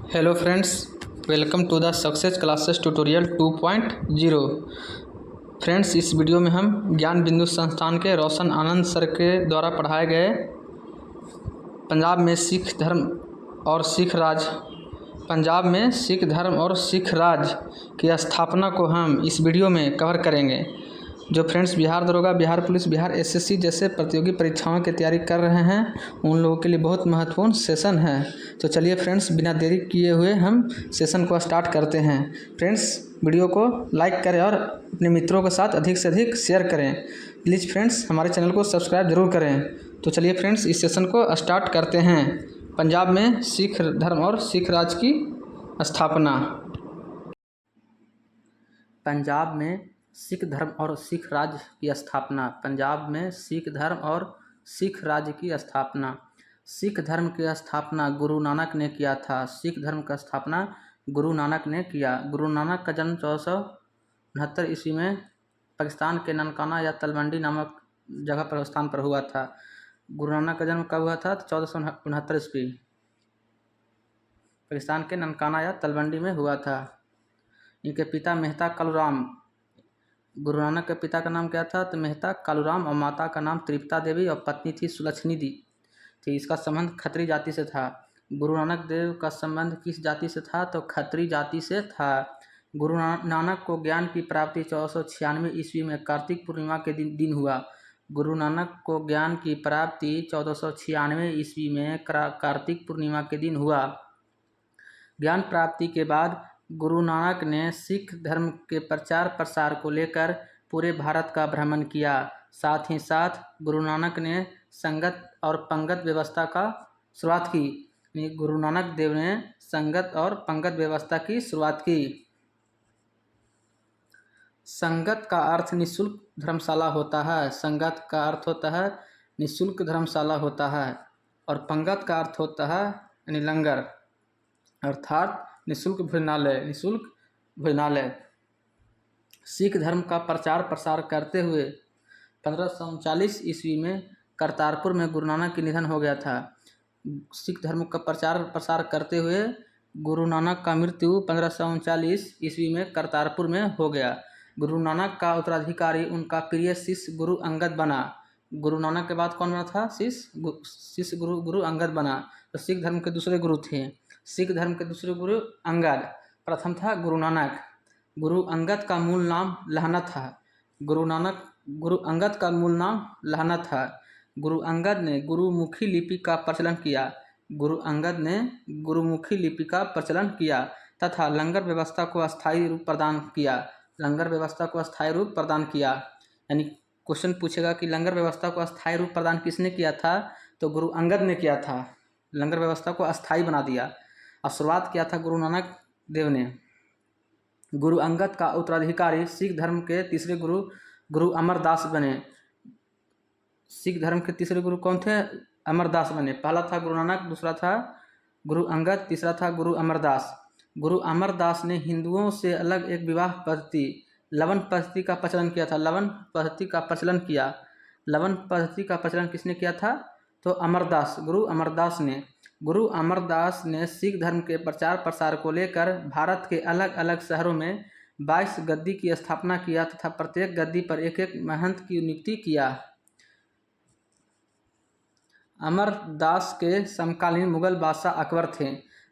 Hello friends, welcome to the success classes tutorial 2.0। Friends, इस video में हम ज्ञान बिंदु संस्थान के रोशन आनंद सर के द्वारा पढ़ाए गए पंजाब में सिख धर्म और सिख राज की स्थापना को हम इस वीडियो में कवर करेंगे। जो फ्रेंड्स बिहार दरोगा, बिहार पुलिस, बिहार एसएससी जैसे प्रतियोगी परीक्षाओं की तैयारी कर रहे हैं उन लोगों के लिए बहुत महत्वपूर्ण सेशन है। तो चलिए फ्रेंड्स, बिना देरी किए हुए हम सेशन को स्टार्ट करते हैं। फ्रेंड्स, वीडियो को लाइक करें और अपने मित्रों के साथ अधिक से अधिक शेयर करें। प्लीज़ फ्रेंड्स, हमारे चैनल को सब्सक्राइब जरूर करें। तो चलिए फ्रेंड्स, इस सेशन को स्टार्ट करते हैं। पंजाब में सिख धर्म और सिख राज की स्थापना। पंजाब में सिख धर्म और सिख राज्य की स्थापना। पंजाब में सिख धर्म और सिख राज्य की स्थापना। सिख धर्म की स्थापना गुरु नानक ने किया था। सिख धर्म का स्थापना गुरु नानक ने किया। गुरु नानक का जन्म 1469 ईस्वी में पाकिस्तान के ननकाना या तलवंडी नामक जगह पर स्थान पर हुआ था। गुरु नानक का जन्म कब हुआ था? 1469 ईस्वी पाकिस्तान के ननकाना या तलवंडी में हुआ था। इनके पिता मेहता कालूराम। गुरु नानक के पिता का नाम क्या था? तो मेहता कालूराम, और माता का नाम त्रिपता देवी, और पत्नी थी सुलक्षणी दी थी। इसका संबंध खत्री जाति से था। गुरु नानक देव का संबंध किस जाति से था? तो खत्री जाति से था। गुरु नानक को ज्ञान की प्राप्ति 1496 ईस्वी में कार्तिक पूर्णिमा के दिन हुआ। गुरु नानक को ज्ञान की प्राप्ति 1496 ईस्वी में कार्तिक पूर्णिमा के दिन हुआ। ज्ञान प्राप्ति के बाद गुरु नानक ने सिख धर्म के प्रचार प्रसार को लेकर पूरे भारत का भ्रमण किया। साथ ही साथ गुरु नानक ने संगत और पंगत व्यवस्था का शुरुआत की। गुरु नानक देव ने संगत और पंगत व्यवस्था की शुरुआत की। संगत का अर्थ निःशुल्क धर्मशाला होता है। संगत का अर्थ होता है निःशुल्क धर्मशाला होता है, और पंगत का अर्थ होता है यानी लंगर, अर्थात निःशुल्क भोजनालय। सिख धर्म का प्रचार प्रसार करते हुए 1539 ईस्वी में करतारपुर में गुरु नानक की निधन हो गया था। सिख धर्म का प्रचार प्रसार करते हुए गुरु नानक का मृत्यु 1539 ईस्वी में करतारपुर में हो गया। गुरु नानक का उत्तराधिकारी उनका प्रिय शिष्य गुरु अंगद बना। गुरु नानक के बाद कौन बना था? शिष्य गुरु अंगद बना। तो सिख धर्म के दूसरे गुरु थे। सिख धर्म के दूसरे गुरु अंगद, प्रथम था गुरु नानक। गुरु अंगद का मूल नाम लहना था। गुरु अंगद का मूल नाम लहना था। गुरु अंगद ने गुरुमुखी लिपि का प्रचलन किया। गुरु अंगद ने गुरुमुखी लिपि का प्रचलन किया तथा लंगर व्यवस्था को अस्थायी रूप प्रदान किया। लंगर व्यवस्था को अस्थायी रूप प्रदान किया, यानी क्वेश्चन पूछेगा कि लंगर व्यवस्था को अस्थायी रूप प्रदान किसने किया था? तो गुरु अंगद ने किया था। लंगर व्यवस्था को अस्थायी बना दिया और शुरुआत किया था गुरु नानक देव ने। गुरु अंगद का उत्तराधिकारी सिख धर्म के तीसरे गुरु गुरु अमरदास बने। सिख धर्म के तीसरे गुरु कौन थे? अमरदास बने। पहला था गुरु नानक, दूसरा था गुरु अंगद, तीसरा था गुरु अमरदास। गुरु अमरदास ने हिंदुओं से अलग एक विवाह पद्धति, लवन पद्धति का प्रचलन किया था। लवन पद्धति का प्रचलन किया। लवन पद्धति का प्रचलन किसने किया था? तो अमरदास, गुरु अमरदास ने। गुरु अमरदास ने सिख धर्म के प्रचार प्रसार को लेकर भारत के अलग अलग शहरों में 22 गद्दी की स्थापना किया तथा प्रत्येक गद्दी पर एक एक महंत की नियुक्ति किया। अमरदास के समकालीन मुगल बादशाह अकबर थे।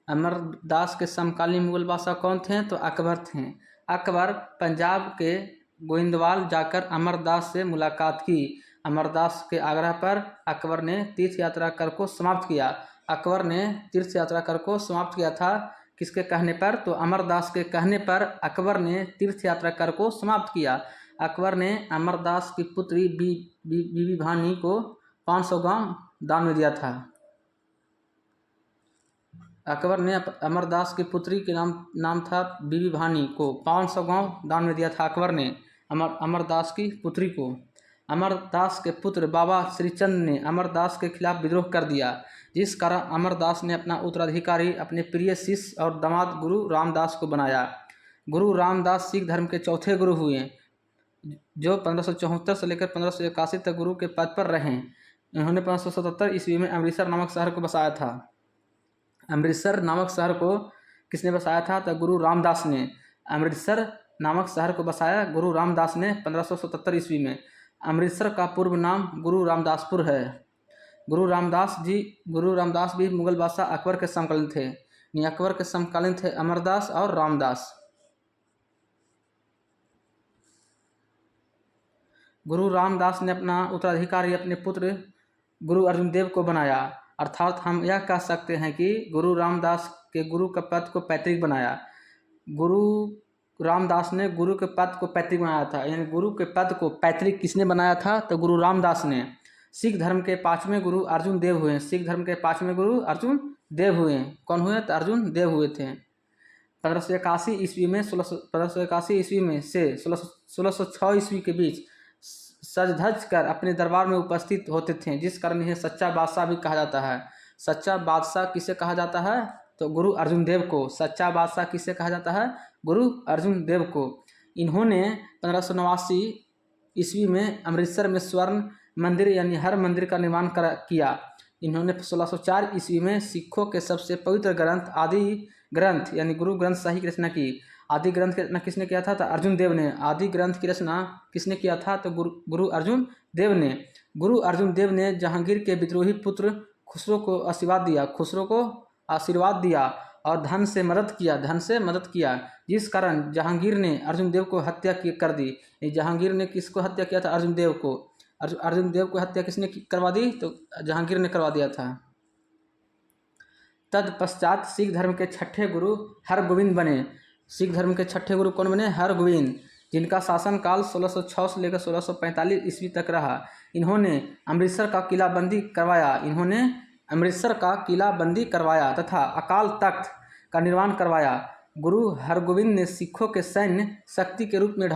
अमरदास के समकालीन मुगल बादशाह कौन थे? तो अकबर थे। अकबर पंजाब के गोइंदवाल जाकर अमरदास से मुलाकात की। अमरदास के आग्रह पर अकबर ने तीर्थ यात्रा कर को समाप्त किया। अकबर ने तीर्थ यात्रा कर को समाप्त किया था। किसके कहने पर? तो अमरदास के कहने पर अकबर ने तीर्थ यात्रा कर को समाप्त किया। अकबर ने अमरदास की पुत्री बीबी भानी को 500 गांव दान में दिया था। अकबर ने अमरदास की पुत्री के नाम था बीबी भानी को 500 गांव दान में दिया था। अकबर ने अमरदास की पुत्री को। अमरदास के पुत्र बाबा श्रीचंद ने अमरदास के खिलाफ विद्रोह कर दिया, जिस कारण अमरदास ने अपना उत्तराधिकारी अपने प्रिय शिष्य और दामाद गुरु रामदास को बनाया। गुरु रामदास सिख धर्म के चौथे गुरु हुए, जो 1574 से लेकर 1581 तक गुरु के पद पर रहे। इन्होंने 1577 ईस्वी में अमृतसर नामक शहर को बसाया था। अमृतसर नामक शहर को किसने बसाया था? तो गुरु रामदास ने। अमृतसर नामक शहर को बसाया गुरु रामदास ने 1577 ईस्वी में। अमृतसर का पूर्व नाम गुरु रामदासपुर है। गुरु रामदास भी मुगल बादशाह अकबर के समकालीन थे। अकबर के समकालीन थे अमरदास और रामदास। गुरु रामदास ने अपना उत्तराधिकारी अपने पुत्र गुरु अर्जुन देव को बनाया। अर्थात हम यह कह सकते हैं कि गुरु रामदास के गुरु के पद को पैतृक बनाया। गुरु रामदास ने गुरु के पद को पैतृक बनाया था, यानी गुरु के पद को पैतृक किसने बनाया था? तो गुरु रामदास ने। सिख धर्म के 5वें गुरु अर्जुन देव हुए। सिख धर्म के 5वें गुरु अर्जुन देव हुए। कौन हुए? तो अर्जुन देव हुए थे। 1581 ईस्वी में 1581 ईस्वी में से 1606 ईस्वी के बीच सज धज कर अपने दरबार में उपस्थित होते थे, जिस कारण इन्हें सच्चा बादशाह भी कहा जाता है। सच्चा बादशाह किसे कहा जाता है? तो गुरु अर्जुन देव को। सच्चा बादशाह किसे कहा जाता है? गुरु अर्जुन देव को। इन्होंने 1589 ईस्वी में अमृतसर में स्वर्ण मंदिर यानी हर मंदिर का निर्माण किया। इन्होंने 1604 ईस्वी में सिखों के सबसे पवित्र ग्रंथ आदि ग्रंथ यानी गुरु ग्रंथ साहिब की रचना की। आदि ग्रंथ की रचना किसने किया था? तो अर्जुन देव ने। आदि ग्रंथ की रचना किसने किया था? तो गुरु अर्जुन देव ने। गुरु अर्जुन देव ने जहांगीर के विद्रोही पुत्र खुसरो को आशीर्वाद दिया और धन से मदद किया, जिस कारण जहांगीर ने अर्जुन देव को हत्या कर दी। जहांगीर ने किसको हत्या किया था? अर्जुन देव को। अर्जुन देव को हत्या किसने करवा दी? तो जहांगीर ने करवा दिया था। तत्पश्चात सिख धर्म के छठे गुरु हरगोविंद बने। सिख धर्म के छठे गुरु कौन बने? हरगोविंद, जिनका शासनकाल 1606 से लेकर 1645 ईस्वी तक रहा। इन्होंने अमृतसर का किला बंदी करवाया तथा अकाल तख्त का निर्माण करवाया। गुरु हरगोविंद ने सिखों के सैन्य शक्ति के रूप में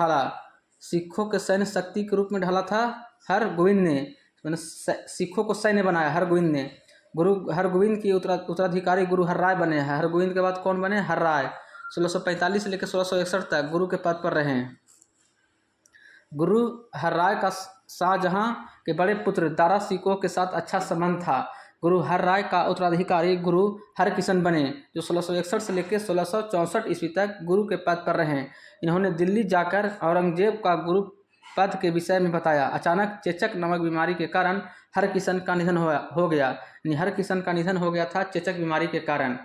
ढाला था हरगोविंद ने। मैंने सिखों को सैन्य बनाया हरगोविंद ने। गुरु हरगोविंद के उत्तराधिकारी गुरु हरराय बने हैं। हरगोविंद के बाद कौन बने? हरराय। 1645 से लेकर 1661 तक गुरु के पद पर रहे। गुरु हरराय का शाहजहां के बड़े पुत्र दारा सिकोह के साथ अच्छा संबंध था। गुरु हरराय का उत्तराधिकारी गुरु हरकिशन बने, जो 1661 से लेकर 1664 ईस्वी तक गुरु के पद पर रहे। इन्होंने दिल्ली जाकर औरंगजेब का गुरु पद के विषय में बताया। अचानक चेचक नामक बीमारी के कारण हरकिशन का निधन हो गया। हरकिशन का निधन हो गया था चेचक बीमारी के कारण।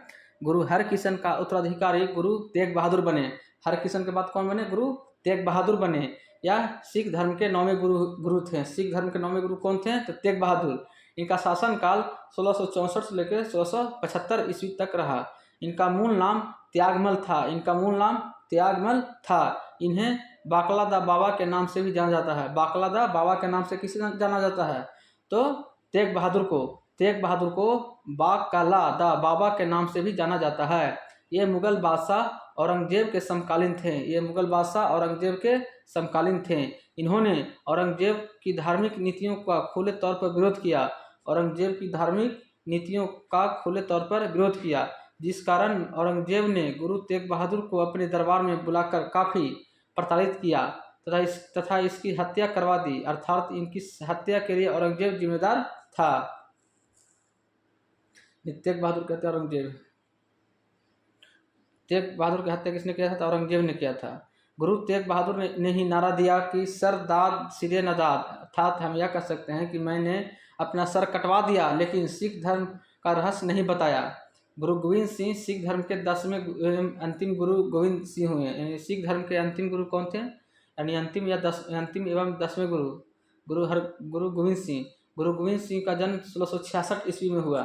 गुरु हरकिशन का उत्तराधिकारी गुरु तेग बहादुर बने। हरकिशन के बाद कौन बने? गुरु तेग बहादुर बने। यह सिख धर्म के 9वें गुरु थे। सिख धर्म के 9वें गुरु कौन थे? तो तेग बहादुर। इनका शासनकाल 1664 से लेकर 1675 ईस्वी तक रहा। इनका मूल नाम त्यागमल था। इन्हें बाकलादा बाबा के नाम से भी जाना जाता है। बाकलादा बाबा के नाम से किसे जाना जाता है? तो तेग बहादुर को बाकलादा बाबा के नाम से भी जाना जाता है। ये मुगल बादशाह औरंगजेब के समकालीन थे। इन्होंने औरंगजेब की धार्मिक नीतियों का खुले तौर पर विरोध किया, जिस कारण औरंगजेब ने गुरु तेग बहादुर को अपने दरबार में बुलाकर काफ़ी प्रताड़ित किया तथा इसकी हत्या करवा दी। अर्थात इनकी हत्या के लिए औरंगजेब जिम्मेदार था। तेग बहादुर कहते हैं औरंगजेब। तेग बहादुर की हत्या किसने किया था? तो औरंगजेब ने किया था। गुरु तेग बहादुर ने ही नारा दिया कि सर दाद सिरे नदाद, अर्थात हम यह कह सकते हैं कि मैंने अपना सर कटवा दिया लेकिन सिख धर्म का रहस्य नहीं बताया। गुरु गोविंद सिंह सिख धर्म के 10वें अंतिम गुरु गोविंद सिंह हुए। यानी सिख धर्म के अंतिम गुरु कौन थे? यानी अंतिम एवं 10वें गुरु गोविंद सिंह। गुरु गोविंद सिंह का जन्म 1666 ईस्वी में हुआ।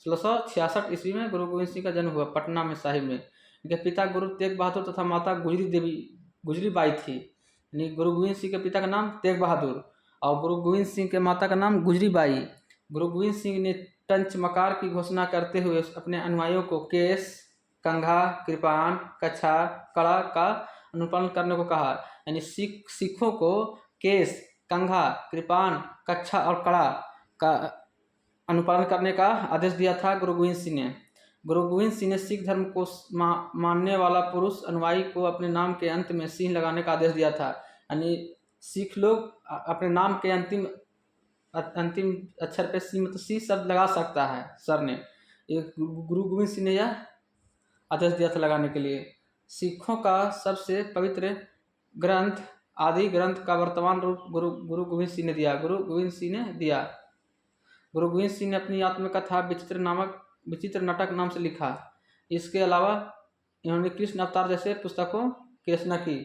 1666 ईस्वी में गुरु गोविंद सिंह का जन्म हुआ पटना में साहिब में। इनके पिता गुरु तेग बहादुर तथा माता गुजरी बाई थी। यानी गुरु गोविंद सिंह के पिता का नाम तेग बहादुर और गुरु गोविंद सिंह के माता का नाम गुजरी बाई। गुरु गोविंद सिंह ने पंचमकार की घोषणा करते हुए अपने अनुयायियों को केस, कंघा, कृपाण, कच्छा, कड़ा का अनुपालन करने को कहा। यानी सिखों को केस, कंघा, कृपाण, कच्छा और कड़ा का अनुपालन करने का आदेश दिया था गुरु गोविंद सिंह ने। गुरु गोविंद सिंह ने सिख धर्म को मानने वाला पुरुष अनुयायी को अपने नाम के अंत में सिंह लगाने का आदेश दिया था। यानी सिख लोग अपने नाम के अंतिम अक्षर पे सिंह मतलब सी शब्द लगा सकता है। सर ने गुरु गोविंद सिंह ने यह आदेश दिया था लगाने के लिए। सिखों का सबसे पवित्र ग्रंथ आदि ग्रंथ का वर्तमान रूप गुरु गोविंद सिंह ने दिया। गुरु गोविंद सिंह ने दिया। गुरु गोविंद सिंह ने अपनी आत्मकथा विचित्र नाटक नाम से लिखा। इसके अलावा इन्होंने कृष्ण अवतार जैसे पुस्तकों की रचना की।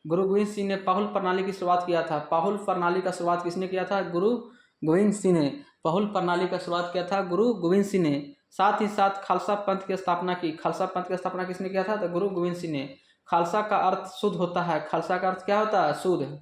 गुरु गोविंद सिंह ने पाहुल प्रणाली की शुरुआत किया था। पाहुल प्रणाली का शुरुआत किसने किया था? गुरु गोविंद सिंह ने पाहुल प्रणाली का शुरुआत किया था, गुरु गोविंद सिंह ने। साथ ही साथ खालसा पंथ की स्थापना की। खालसा पंथ की स्थापना किसने किया था? तो गुरु गोविंद सिंह ने। खालसा का अर्थ शुद्ध होता है। खालसा का अर्थ क्या होता है? शुद्ध।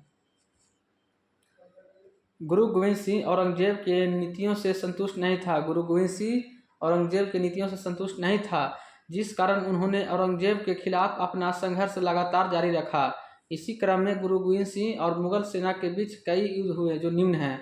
गुरु गोविंद सिंह औरंगजेब के नीतियों से संतुष्ट नहीं था। गुरु गोविंद सिंह औरंगजेब के नीतियों से संतुष्ट नहीं था, जिस कारण उन्होंने औरंगजेब के खिलाफ अपना संघर्ष लगातार जारी रखा। इसी क्रम में गुरु गोविंद सिंह और मुगल सेना के बीच कई युद्ध हुए, जो निम्न हैं।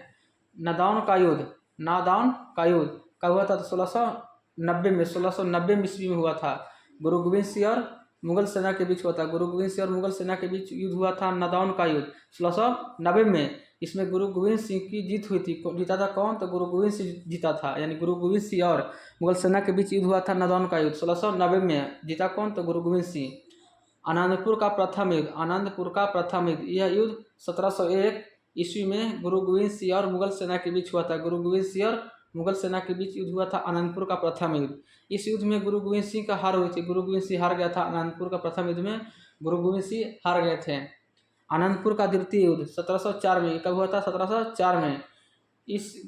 नादौन का युद्ध कब हुआ था? तो 1690 में ईस्वी में हुआ था। गुरु गोविंद सिंह और मुगल सेना के बीच हुआ था। गुरु गोविंद सिंह और मुगल सेना के बीच युद्ध हुआ था नादौन का युद्ध 1690 में। इसमें गुरु गोविंद सिंह की जीत हुई थी। जीता था कौन? तो गुरु गोविंद सिंह जीता था। यानी गुरु गोविंद सिंह और मुगल सेना के बीच युद्ध हुआ था नादौन का युद्ध 1690 में। जीता कौन? तो गुरु गोविंद सिंह। आनंदपुर का प्रथम युद्ध, यह युद्ध 1701 ईस्वी में गुरु गोविंद सिंह और मुगल सेना के बीच हुआ था। गुरु गोविंद सिंह और मुगल सेना के बीच युद्ध हुआ था आनंदपुर का प्रथम युद्ध। इस युद्ध में गुरु गोविंद सिंह का हार हुई थी। गुरु गोविंद सिंह हार गया था। आनंदपुर का प्रथम युद्ध में गुरु गोविंद सिंह हार गए थे। आनंदपुर का द्वितीय युद्ध 1704 में। कब हुआ था? 1704 में। इस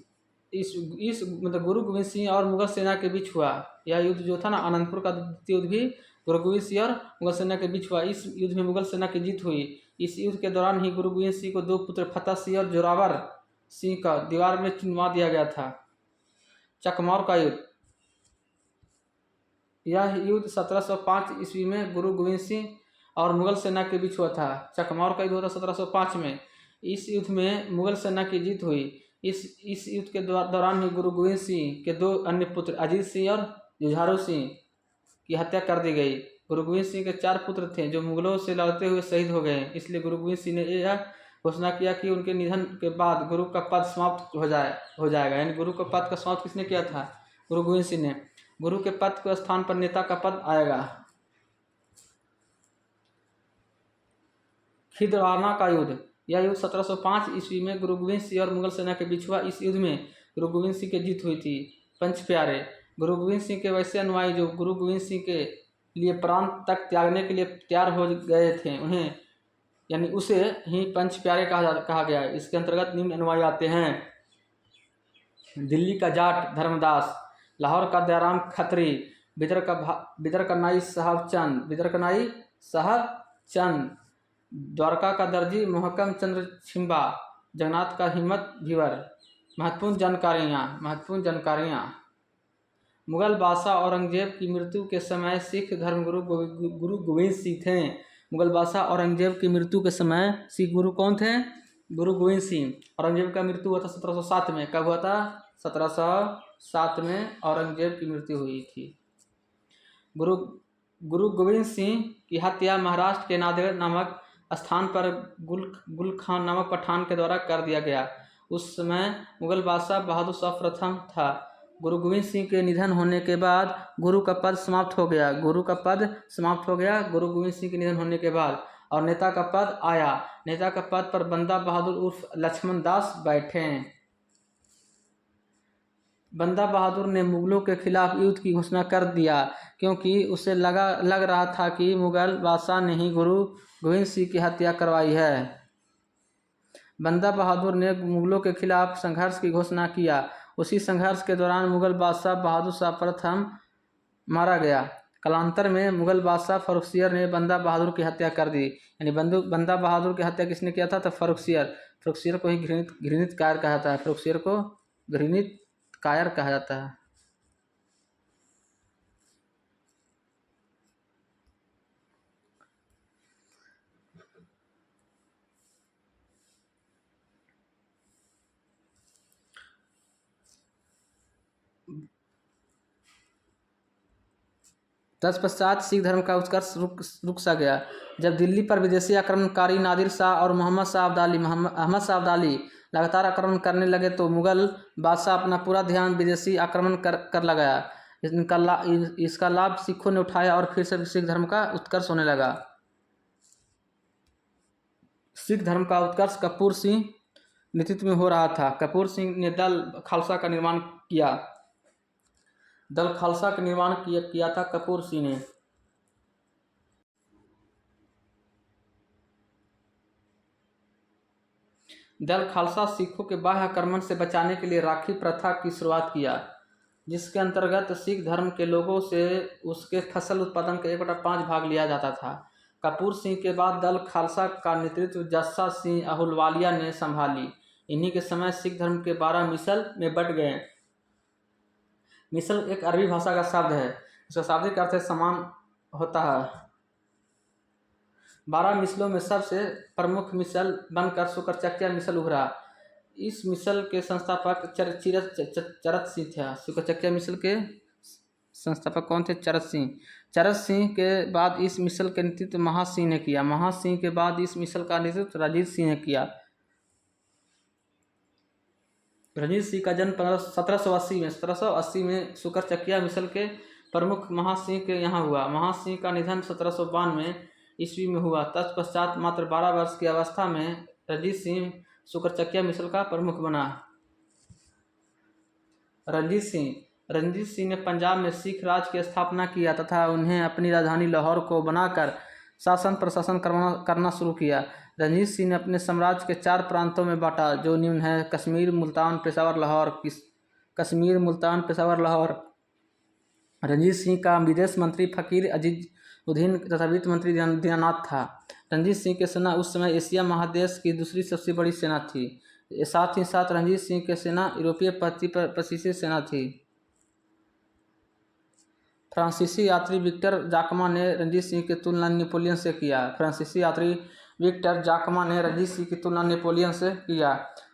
मतलब गुरु गोविंद सिंह और मुगल सेना के बीच हुआ। यह युद्ध जो था ना, आनंदपुर का द्वितीय युद्ध भी गुरु गोविंद सिंह और मुगल सेना के बीच हुआ। इस युद्ध में मुगल सेना की जीत हुई। इस युद्ध के दौरान ही गुरु गोविंद सिंह को दो पुत्र फतेह सिंह और जोरावर सिंह का दीवार में चुनवा दिया गया था। चकमौर का युद्ध, यह युद्ध 1705 ईस्वी में गुरु गोविंद सिंह और मुगल सेना के बीच हुआ था। चकमौर का युद्ध हुआ था 1705 में। इस युद्ध में मुगल सेना की जीत हुई। इस युद्ध के दौरान ही गुरु गोविंद सिंह के दो अन्य पुत्र अजीत सिंह और जुझारू सिंह की हत्या कर दी गई। गुरु गोविंद सिंह के 4 पुत्र थे, जो मुगलों से लड़ते हुए शहीद हो गए। इसलिए गुरु गोविंद सिंह ने यह घोषणा किया कि उनके निधन के बाद गुरु का पद समाप्त हो जाएगा। यानी गुरु का पद का समाप्त किसने किया था? गुरु गोविंद सिंह ने। गुरु के पद के स्थान पर नेता का पद आएगा। खिदवाना का युद्ध, यह युद्ध 1705 ईस्वी में गुरु गोविंद सिंह और मुगल सेना के बीच हुआ। इस युद्ध में गुरु गोविंद सिंह की जीत हुई थी। पंच प्यारे, गुरु गोविंद सिंह के वैसे अनुयायी जो गुरु गोविंद सिंह के लिए प्राण तक त्यागने के लिए तैयार हो गए थे, उन्हें यानी उसे ही पंच प्यारे कहा गया है। इसके अंतर्गत निम्न अनुयायी आते हैं: दिल्ली का जाट धर्मदास, लाहौर का दयाराम खत्री, बिदरकनाई साहब चंद, द्वारका का दर्जी मोहकम चंद्र छिंबा, जगन्नाथ का हिम्मत भीवर। महत्वपूर्ण जानकारियाँ। मुगल बादशाह औरंगजेब की मृत्यु के समय सिख धर्मगुरु गुरु गोविंद सिंह थे। मुगल बादशाह औरंगजेब की मृत्यु के समय सिख गुरु कौन थे? गुरु गोविंद सिंह। औरंगजेब का मृत्यु हुआ था 1707 में। कब हुआ था? 1707 में औरंगजेब की मृत्यु हुई थी। गुरु गोविंद सिंह की हत्या महाराष्ट्र के नांदेड़ नामक स्थान पर गुल खान नामक पठान के द्वारा कर दिया गया। उस समय मुगल बादशाह बहादुर शाह प्रथम था। गुरु गोविंद सिंह के निधन होने के बाद गुरु का पद समाप्त हो गया। गुरु गोविंद सिंह के निधन होने के बाद, और नेता का पद आया। नेता का पद पर बंदा बहादुर उर्फ लक्ष्मण दास बैठे। बंदा बहादुर ने मुगलों के खिलाफ युद्ध की घोषणा कर दिया, क्योंकि उसे लग रहा था कि मुगल बादशाह ने ही गुरु गोविंद सिंह की हत्या करवाई है। बंदा बहादुर ने मुगलों के खिलाफ संघर्ष की घोषणा किया। उसी संघर्ष के दौरान मुगल बादशाह बहादुर शाह प्रथम मारा गया। कालांतर में मुगल बादशाह फर्रुखसियर ने बंदा बहादुर की हत्या कर दी। यानी बंदा बहादुर की हत्या किसने किया था? तो फर्रुखसियर को ही घृणित कायर कहा जाता है। फर्रुखसियर को घृणित कायर कहा जाता है। तत्पश्चात सिख धर्म का उत्कर्ष रुक सा गया। जब दिल्ली पर विदेशी आक्रमणकारी नादिर शाह और अहमद शाह अब्दाली लगातार आक्रमण करने लगे, तो मुगल बादशाह अपना पूरा ध्यान विदेशी आक्रमण कर लगाया। इसका लाभ सिखों ने उठाया और फिर से सिख धर्म का उत्कर्ष होने लगा। सिख धर्म का उत्कर्ष कपूर सिंह नेतृत्व में हो रहा था। कपूर सिंह ने दल खालसा का निर्माण किया। दल खालसा का निर्माण किया था कपूर सिंह ने। दल खालसा सिखों के बाह्य आक्रमण से बचाने के लिए राखी प्रथा की शुरुआत किया, जिसके अंतर्गत सिख धर्म के लोगों से उसके फसल उत्पादन का 1/5 भाग लिया जाता था। कपूर सिंह के बाद दल खालसा का नेतृत्व जस्सा सिंह अहुलवालिया ने संभाली। इन्हीं के समय सिख धर्म के 12 मिसल में बट गए। मिसल एक अरबी भाषा का शब्द है, इसका शाब्दिक अर्थ समान होता है। 12 मिसलों में सबसे प्रमुख मिसल बनकर शुक्रचक्या मिसल उभरा। इस मिसल के संस्थापक चरत सिंह थे। शुक्रचक्या मिसल के संस्थापक कौन थे? चरत सिंह। चरत सिंह के बाद इस मिसल का नेतृत्व महासिंह ने किया। महासिंह के बाद इस मिसल का नेतृत्व रंजीत सिंह ने किया। रंजीत सिंह का जन्म 1780 में शुक्रचक्या मिसल के प्रमुख महासिंह के यहाँ हुआ। महासिंह का निधन 1792 ईस्वी में हुआ। तत्पश्चात मात्र 12 वर्ष की अवस्था में रंजीत सिंह शुक्रचक्या मिसल का प्रमुख बना। रंजीत सिंह ने पंजाब में सिख राज की स्थापना किया तथा उन्हें अपनी राजधानी लाहौर को बनाकर शासन प्रशासन करना शुरू किया। रंजीत सिंह ने अपने साम्राज्य के 4 प्रांतों में बांटा, जो निम्न है: कश्मीर, मुल्तान, पेशावर, लाहौर। रंजीत सिंह का विदेश मंत्री फकीर अजीज उद्दीन तथा वित्त मंत्री दीनानाथ था। रंजीत सिंह की सेना उस समय एशिया महादेश की दूसरी सबसे बड़ी सेना थी। साथ ही साथ रंजीत सिंह की सेना यूरोपीय पश्चिमी सेना थी। फ्रांसीसी यात्री विक्टर जाकमा ने रंजीत सिंह की तुलना नेपोलियन से किया।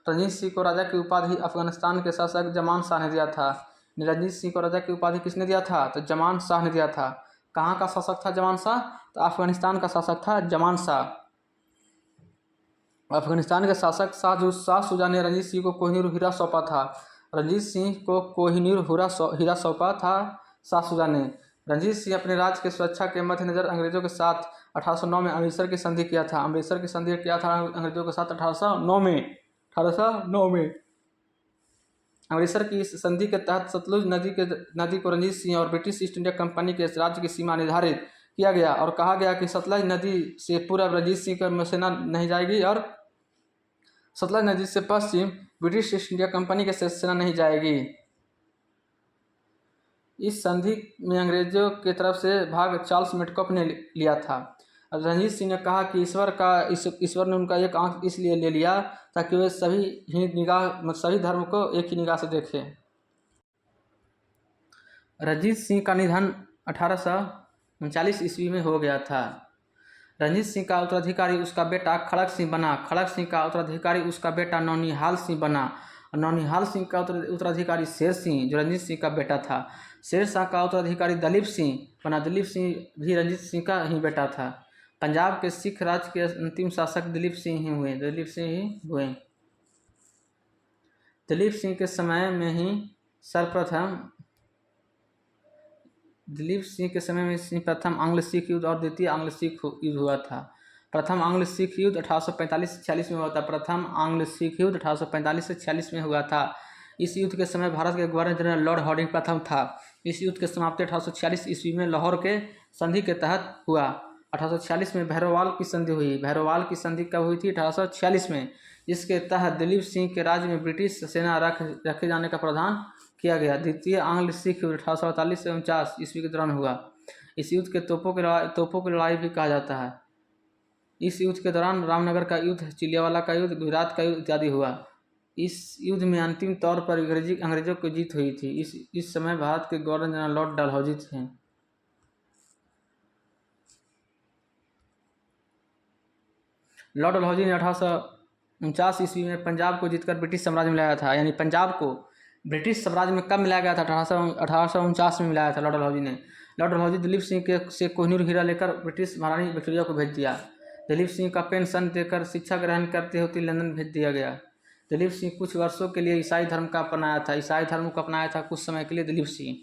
रंजीत सिंह को राजा की उपाधि अफगानिस्तान के शासक जमान शाह ने दिया था। रंजीत सिंह को राजा की उपाधि किसने दिया था? तो जमान शाह ने दिया था। कहाँ का शासक था जमान शाह? तो अफगानिस्तान का शासक था जमान शाह। अफगानिस्तान के शासक शाह शुजा ने रंजीत सिंह को कोहिनूर हीरा सौंपा था। रंजीत सिंह को कोहिनूर हीरा सौंपा था शाह शुजा ने। रंजीत सिंह अपने राज्य की सुरक्षा के मद्देनजर अंग्रेजों के साथ 1809 में अमृतसर की संधि किया था। अमृतसर की संधि किया था अंग्रेजों के साथ 1809 में। अमृतसर की इस संधि के तहत सतलुज नदी को रंजीत सिंह और ब्रिटिश ईस्ट इंडिया कंपनी के राज्य की सीमा निर्धारित किया गया और कहा गया कि सतलज नदी से पूर्व रंजीत सिंह की सेना नहीं जाएगी और सतलज नदी से पश्चिम ब्रिटिश ईस्ट इंडिया कंपनी की सेना नहीं जाएगी। इस संधि में अंग्रेजों की तरफ से भाग चार्ल्स मेटकॉफ ने लिया था। रंजीत सिंह ने कहा कि ईश्वर ने उनका एक आंख इसलिए ले लिया ताकि वे सभी धर्म को एक ही निगाह से देखें। रंजीत सिंह का निधन 1839 ईस्वी में हो गया था। रंजीत सिंह का उत्तराधिकारी उसका बेटा खड़क सिंह बना। खड़क सिंह का उत्तराधिकारी उसका बेटा नौनिहाल सिंह बना। नौनिहाल सिंह का उत्तराधिकारी शेर सिंह, जो रंजीत सिंह का बेटा था। शेर शाह का उत्तराधिकारी दलीप सिंह बना। दलीप सिंह भी रंजीत सिंह का ही बेटा था। पंजाब के सिख राज के अंतिम शासक दलीप सिंह ही हुए। दलीप सिंह के समय में ही प्रथम आंग्ल सिख युद्ध और द्वितीय आंग्ल सिख युद्ध हुआ था। प्रथम आंग्ल सिख युद्ध 1845 से 46 में हुआ था। प्रथम आंग्ल सिख युद्ध 1845 से 46 में हुआ था। इस युद्ध के समय भारत के गवर्नर जनरल लॉर्ड हार्डिंग प्रथम था। इस युद्ध के समाप्ति 1846 ईस्वी में लाहौर के संधि के तहत हुआ। 1846 में भैरववाल की संधि हुई। भैरववाल की संधि कब हुई थी? 1846 में, जिसके तहत दलीप सिंह के राज्य में ब्रिटिश सेना रखे जाने का प्रावधान किया गया। द्वितीय आंग्ल सिख युद्ध 1848 से 49 ईस्वी के दौरान हुआ। इस युद्ध के तोपों की लड़ाई भी कहा जाता है। इस युद्ध के दौरान रामनगर का युद्ध, चिलियावाला का युद्ध, गुजरात का युद्ध इत्यादि हुआ। इस युद्ध में अंतिम तौर पर अंग्रेजों की जीत हुई थी। इस समय भारत के गवर्नर जनरल लॉर्ड डलहौजी थे। लॉर्ड डलहौजी ने 1849 ईस्वी में पंजाब को जीतकर ब्रिटिश साम्राज्य में लाया था। यानी पंजाब को ब्रिटिश साम्राज्य में कब मिलाया गया था? 1849 में मिलाया था लॉर्ड डलहौजी ने। लॉर्ड डलहौजी दलीप सिंह से कोहिनूर हीरा लेकर ब्रिटिश महारानी विक्टोरिया को भेज दिया। दलीप सिंह का पेंशन देकर शिक्षा ग्रहण करते होते लंदन भेज दिया गया। दलीप सिंह कुछ वर्षों के लिए ईसाई धर्म को अपनाया था कुछ समय के लिए दलीप सिंह।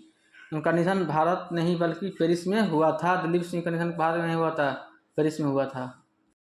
उनका निधन भारत नहीं बल्कि पेरिस में हुआ था। दलीप सिंह का निधन भारत में नहीं हुआ था, पेरिस में हुआ था।